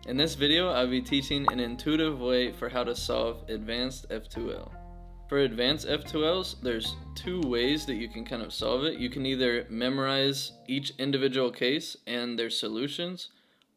In this video, I'll be teaching an intuitive way for how to solve advanced F2L. For advanced F2Ls, there's two ways that you can kind of solve it. You can either memorize each individual case and their solutions,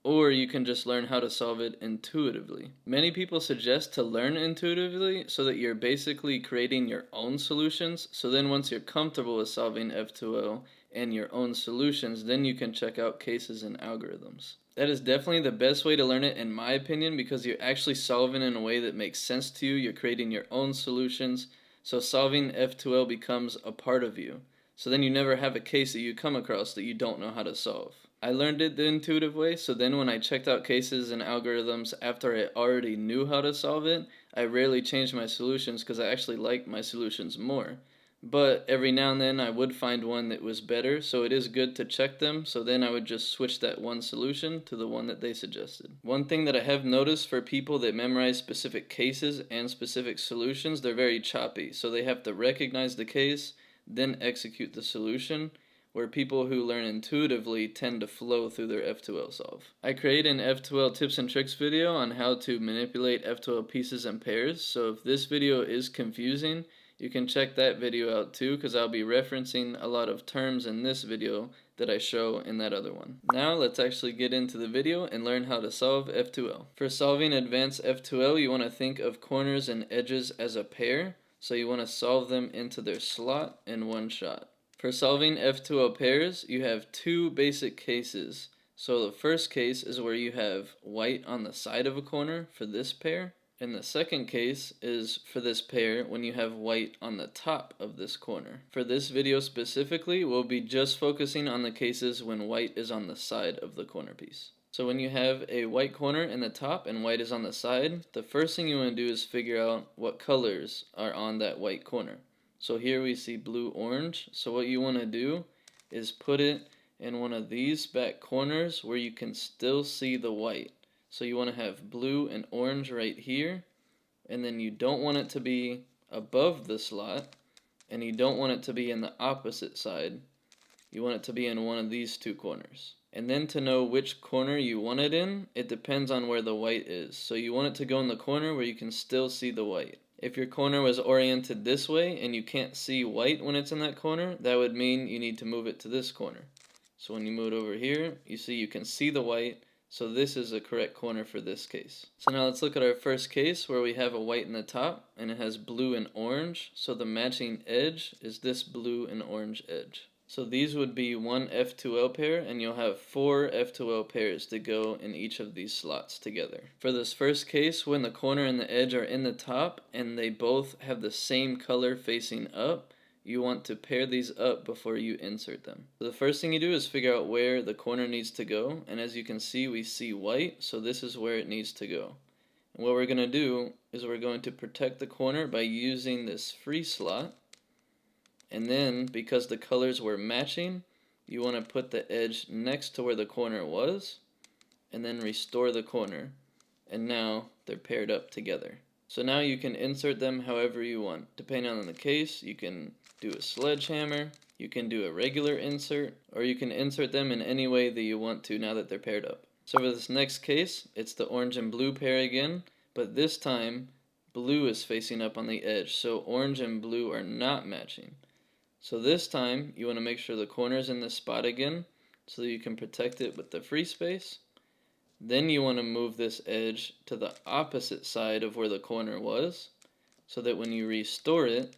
or you can just learn how to solve it intuitively. Many people suggest to learn intuitively so that you're basically creating your own solutions. So then once you're comfortable with solving F2L and your own solutions, then you can check out cases and algorithms. That is definitely the best way to learn it in my opinion, because you're actually solving in a way that makes sense to you. You're creating your own solutions. So solving F2L becomes a part of you. So then you never have a case that you come across that you don't know how to solve. I learned it the intuitive way, so then when I checked out cases and algorithms after I already knew how to solve it, I rarely changed my solutions because I actually liked my solutions more. But every now and then I would find one that was better, so it is good to check them, so then I would just switch that one solution to the one that they suggested. One thing that I have noticed for people that memorize specific cases and specific solutions, they're very choppy, so they have to recognize the case, then execute the solution, where people who learn intuitively tend to flow through their F2L solve. I create an F2L tips and tricks video on how to manipulate F2L pieces and pairs, so if this video is confusing, you can check that video out too, because I'll be referencing a lot of terms in this video that I show in that other one. Now let's actually get into the video and learn how to solve F2L. For solving advanced F2L, you want to think of corners and edges as a pair, so you want to solve them into their slot in one shot. For solving F2L pairs, you have two basic cases. So the first case is where you have white on the side of a corner for this pair, and the second case is for this pair when you have white on the top of this corner. For this video specifically, we'll be just focusing on the cases when white is on the side of the corner piece. So when you have a white corner in the top and white is on the side, the first thing you want to do is figure out what colors are on that white corner. So here we see blue, orange. So what you want to do is put it in one of these back corners where you can still see the white. So you want to have blue and orange right here, and then you don't want it to be above the slot, and you don't want it to be in the opposite side. You want it to be in one of these two corners. And then to know which corner you want it in, it depends on where the white is. So you want it to go in the corner where you can still see the white. If your corner was oriented this way and you can't see white when it's in that corner, that would mean you need to move it to this corner. So when you move it over here, you see you can see the white. So this is the correct corner for this case. So now let's look at our first case where we have a white in the top and it has blue and orange. So the matching edge is this blue and orange edge. So these would be one F2L pair, and you'll have 4 F2L pairs to go in each of these slots together. For this first case, when the corner and the edge are in the top and they both have the same color facing up, you want to pair these up before you insert them. So the first thing you do is figure out where the corner needs to go, and as you can see, we see white, so this is where it needs to go. And what we're going to do is we're going to protect the corner by using this free slot, and then because the colors were matching, you want to put the edge next to where the corner was, and then restore the corner, and now they're paired up together. So now you can insert them however you want. Depending on the case, you can do a sledgehammer, you can do a regular insert, or you can insert them in any way that you want to now that they're paired up. So for this next case, it's the orange and blue pair again, but this time blue is facing up on the edge, so orange and blue are not matching. So this time you want to make sure the corner is in this spot again so that you can protect it with the free space. Then you want to move this edge to the opposite side of where the corner was, so that when you restore it,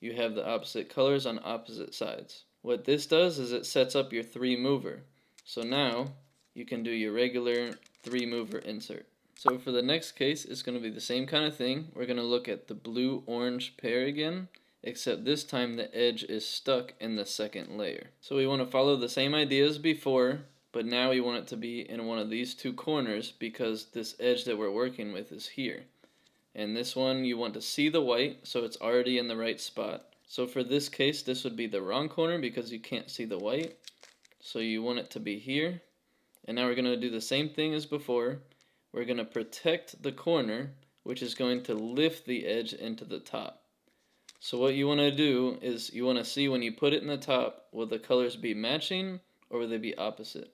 you have the opposite colors on opposite sides. What this does is it sets up your 3-mover. So now you can do your regular 3-mover insert. So for the next case, it's going to be the same kind of thing. We're going to look at the blue-orange pair again, except this time the edge is stuck in the second layer. So we want to follow the same idea as before, but now we want it to be in one of these two corners because this edge that we're working with is here. And this one you want to see the white, so it's already in the right spot. So for this case, this would be the wrong corner because you can't see the white. So you want it to be here. And now we're going to do the same thing as before. We're going to protect the corner, which is going to lift the edge into the top. So what you want to do is you want to see when you put it in the top, will the colors be matching or will they be opposite?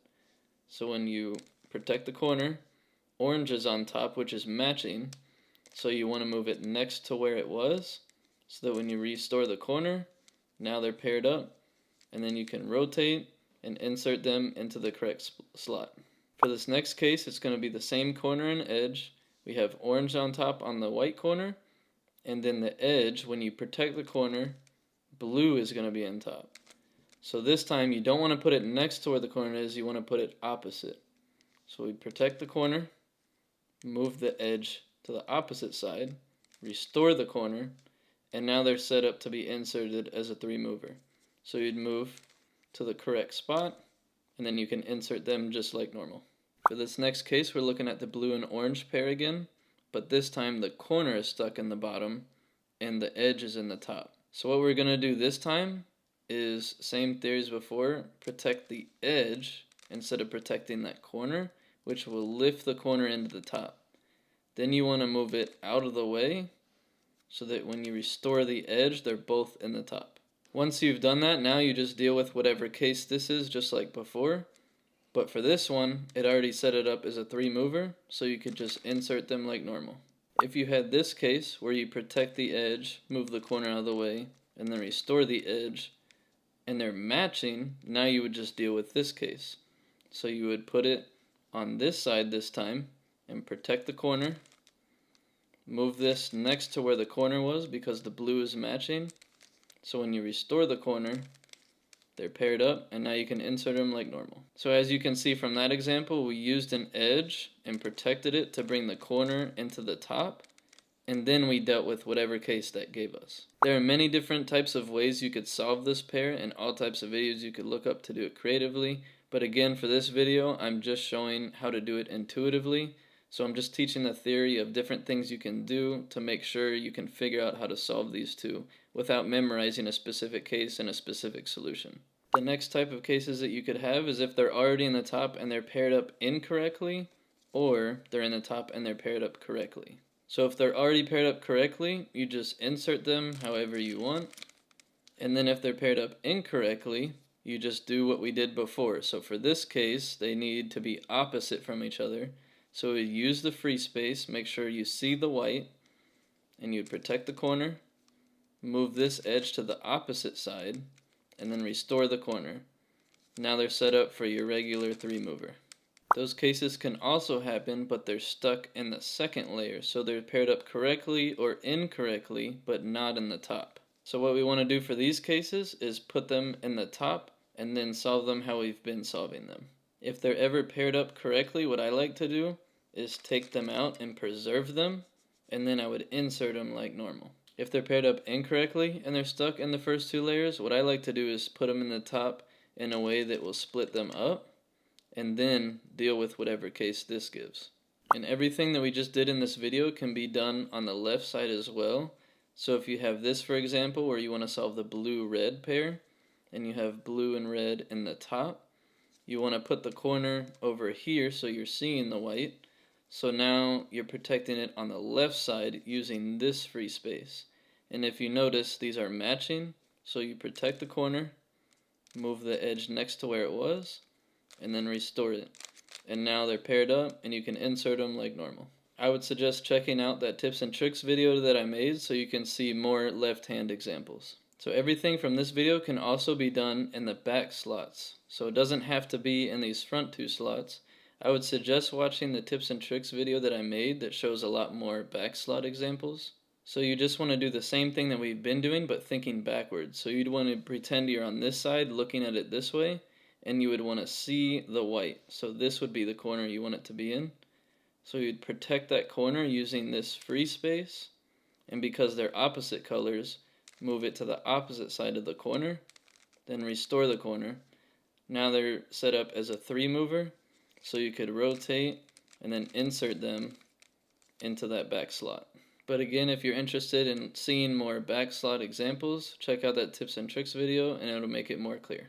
So when you protect the corner, orange is on top, which is matching. So you want to move it next to where it was, so that when you restore the corner, now they're paired up, and then you can rotate and insert them into the correct slot. For this next case, it's going to be the same corner and edge. We have orange on top on the white corner, and then the edge, when you protect the corner, blue is going to be on top. So this time you don't want to put it next to where the corner is, you want to put it opposite. So we protect the corner, move the edge to the opposite side, restore the corner, and now they're set up to be inserted as a 3-mover. So you'd move to the correct spot, and then you can insert them just like normal. For this next case, we're looking at the blue and orange pair again, but this time the corner is stuck in the bottom and the edge is in the top. So what we're going to do this time is same theory as before, protect the edge instead of protecting that corner, which will lift the corner into the top. Then you want to move it out of the way so that when you restore the edge, they're both in the top. Once you've done that, now you just deal with whatever case this is, just like before. But for this one, it already set it up as a 3-mover, so you could just insert them like normal. If you had this case where you protect the edge, move the corner out of the way, and then restore the edge, and they're matching, now you would just deal with this case. So you would put it on this side this time, and protect the corner, move this next to where the corner was because the blue is matching. So when you restore the corner, they're paired up, and now you can insert them like normal. So as you can see from that example, we used an edge and protected it to bring the corner into the top, and then we dealt with whatever case that gave us. There are many different types of ways you could solve this pair and all types of videos you could look up to do it creatively, but again, for this video, I'm just showing how to do it intuitively. So I'm just teaching the theory of different things you can do to make sure you can figure out how to solve these two without memorizing a specific case and a specific solution. The next type of cases that you could have is if they're already in the top and they're paired up incorrectly, or they're in the top and they're paired up correctly. So if they're already paired up correctly, you just insert them however you want. And then if they're paired up incorrectly, you just do what we did before. So for this case, they need to be opposite from each other. So we use the free space, make sure you see the white, and you protect the corner, move this edge to the opposite side, and then restore the corner. Now they're set up for your regular 3-mover. Those cases can also happen, but they're stuck in the second layer, so they're paired up correctly or incorrectly, but not in the top. So what we want to do for these cases is put them in the top and then solve them how we've been solving them. If they're ever paired up correctly, what I like to do is take them out and preserve them, and then I would insert them like normal. If they're paired up incorrectly and they're stuck in the first 2 layers, what I like to do is put them in the top in a way that will split them up, and then deal with whatever case this gives. And everything that we just did in this video can be done on the left side as well. So if you have this, for example, where you want to solve the blue-red pair, and you have blue and red in the top, you want to put the corner over here so you're seeing the white. So now you're protecting it on the left side using this free space. And if you notice, these are matching, so you protect the corner, move the edge next to where it was, and then restore it. And now they're paired up, and you can insert them like normal. I would suggest checking out that tips and tricks video that I made so you can see more left-hand examples. So everything from this video can also be done in the back slots. So it doesn't have to be in these front 2 slots. I would suggest watching the tips and tricks video that I made that shows a lot more back slot examples. So you just want to do the same thing that we've been doing, but thinking backwards. So you'd want to pretend you're on this side looking at it this way, and you would want to see the white. So this would be the corner you want it to be in. So you'd protect that corner using this free space, and because they're opposite colors, move it to the opposite side of the corner, then restore the corner. Now they're set up as a 3-mover, so you could rotate and then insert them into that back slot. But again, if you're interested in seeing more back slot examples, check out that tips and tricks video and it'll make it more clear.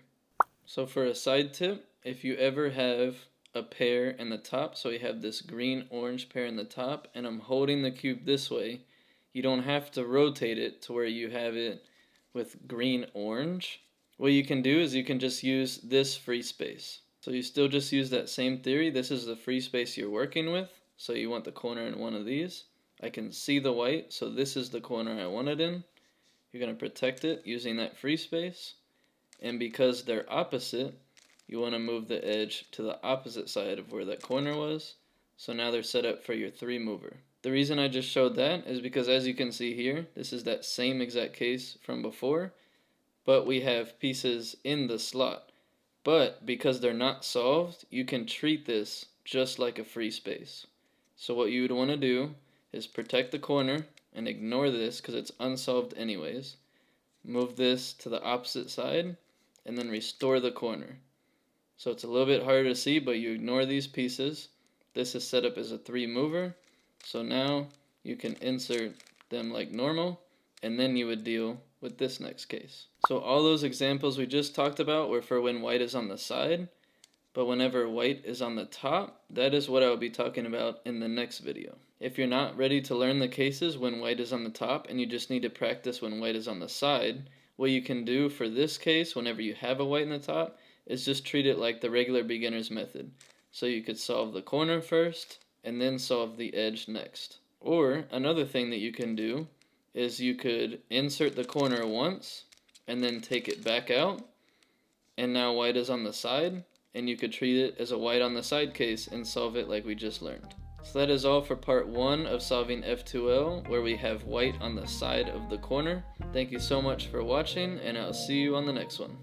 So for a side tip, if you ever have a pair in the top, so you have this green-orange pair in the top, and I'm holding the cube this way, you don't have to rotate it to where you have it with green-orange. What you can do is you can just use this free space. So you still just use that same theory. This is the free space you're working with. so you want the corner in one of these. I can see the white, so this is the corner I want it in. You're going to protect it using that free space, and because they're opposite, you want to move the edge to the opposite side of where that corner was, so now they're set up for your 3 mover. The reason I just showed that is because, as you can see here, this is that same exact case from before, but we have pieces in the slot. But because they're not solved, you can treat this just like a free space. So what you would want to do is protect the corner and ignore this because it's unsolved anyways. Move this to the opposite side and then restore the corner. So it's a little bit harder to see, but you ignore these pieces. This is set up as a 3 mover. So now you can insert them like normal, and then you would deal with this next case. So all those examples we just talked about were for when white is on the side, but whenever white is on the top, that is what I will be talking about in the next video. If you're not ready to learn the cases when white is on the top and you just need to practice when white is on the side, what you can do for this case whenever you have a white in the top is just treat it like the regular beginner's method. So you could solve the corner first and then solve the edge next. Or another thing that you can do is you could insert the corner once and then take it back out, and now white is on the side, and you could treat it as a white on the side case and solve it like we just learned. So that is all for part 1 of solving F2L, where we have white on the side of the corner. Thank you so much for watching, and I'll see you on the next one.